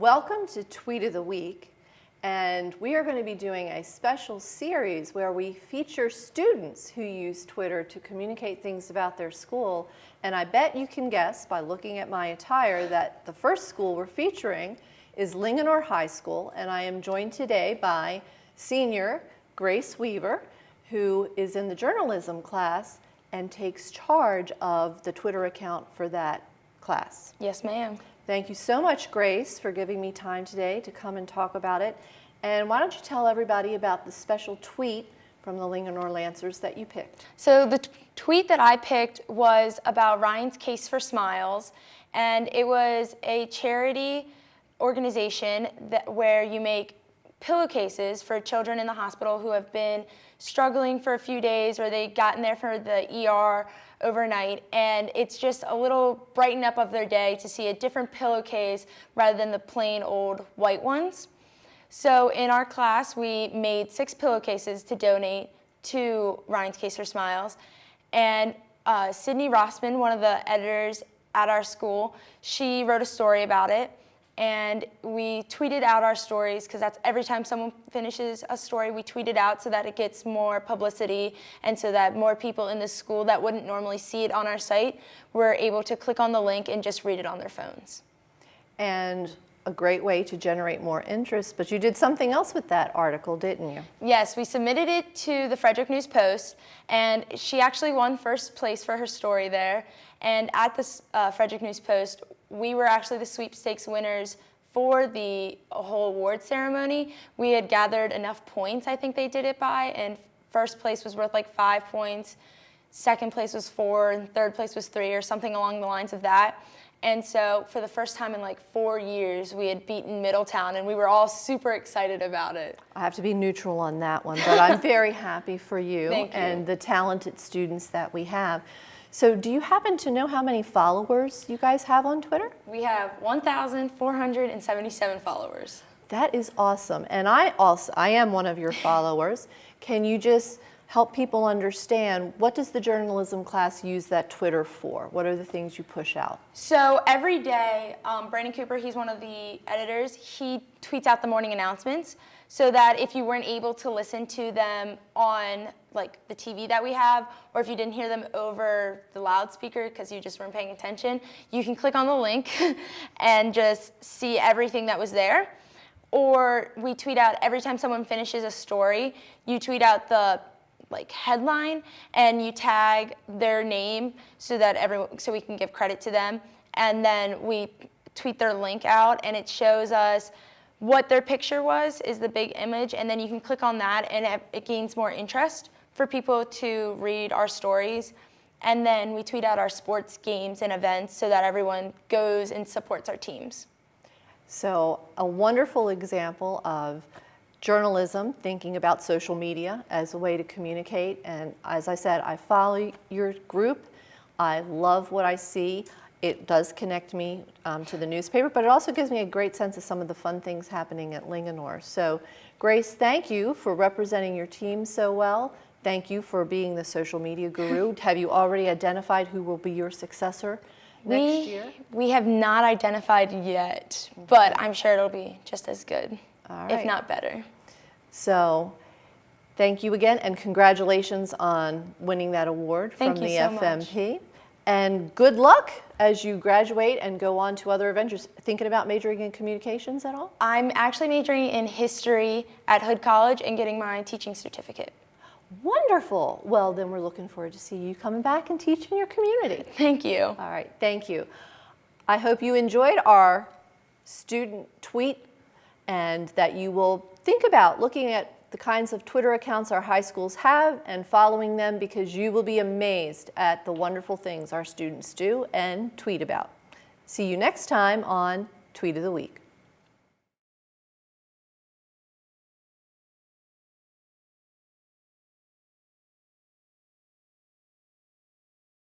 Welcome to Tweet of the Week, and we are going to be doing a special series where we feature students who use Twitter to communicate things about their school. And I bet you can guess by looking at my attire that the first school we're featuring is Linganore High School, and I am joined today by senior Grace Weaver, who is in the journalism class and takes charge of the Twitter account for that class. Yes, ma'am. Thank you so much, Grace, for giving me time today to come and talk about it. And why don't you tell everybody about the special tweet from the Linganore Lancers that you picked? So the tweet that I picked was about Ryan's Case for Smiles, and it was a charity organization where you make pillowcases for children in the hospital who have been struggling for a few days or they got in there for the ER overnight, and it's just a little brighten up of their day to see a different pillowcase rather than the plain old white ones. So in our class, we made 6 pillowcases to donate to Ryan's Case for Smiles, and Sydney Rossman, one of the editors at our school, she wrote a story about it, and we tweeted out our stories because that's every time someone finishes a story, we tweet it out so that it gets more publicity and so that more people in the school that wouldn't normally see it on our site were able to click on the link and just read it on their phones. And a great way to generate more interest, but you did something else with that article, didn't you? Yes, we submitted it to the Frederick News Post, and she actually won first place for her story there. And at the Frederick News Post, we were actually the sweepstakes winners for the whole award ceremony. We had gathered enough points, I think they did it by, and first place was worth like 5 points, second place was 4, and third place was 3, or something along the lines of that. And so for the first time in like 4 years, we had beaten Middletown, and we were all super excited about it. I have to be neutral on that one, but I'm very happy for you, Thank you. And the talented students that we have. So do you happen to know how many followers you guys have on Twitter? We have 1,477 followers. That is awesome. And I am one of your followers. Can you just help people understand, what does the journalism class use that Twitter for? What are the things you push out? So every day, Brandon Cooper, he's one of the editors, he tweets out the morning announcements so that if you weren't able to listen to them on like the TV that we have, or if you didn't hear them over the loudspeaker because you just weren't paying attention, you can click on the link and just see everything that was there. Or we tweet out every time someone finishes a story, you tweet out the headline and you tag their name so that so we can give credit to them, and then we tweet their link out and it shows us what their picture is the big image, and then you can click on that and it gains more interest for people to read our stories. And then we tweet out our sports games and events so that everyone goes and supports our teams. So a wonderful example of journalism thinking about social media as a way to communicate. And as I said, I follow your group. I love what I see. It does connect me to the newspaper, but it also gives me a great sense of some of the fun things happening at Linganore. So Grace, thank you for representing your team so well. Thank you for being the social media guru. Have you already identified who will be your successor next year? We have not identified yet, but I'm sure it'll be just as good, if not better. So thank you again, and congratulations on winning that award from the FMP. And good luck as you graduate and go on to other adventures. Thinking about majoring in communications at all? I'm actually majoring in history at Hood College and getting my teaching certificate. Wonderful. Well, then we're looking forward to see you coming back and teaching your community. Thank you. All right, thank you. I hope you enjoyed our student tweet and that you will think about looking at the kinds of Twitter accounts our high schools have and following them, because you will be amazed at the wonderful things our students do and tweet about. See you next time on Tweet of the Week.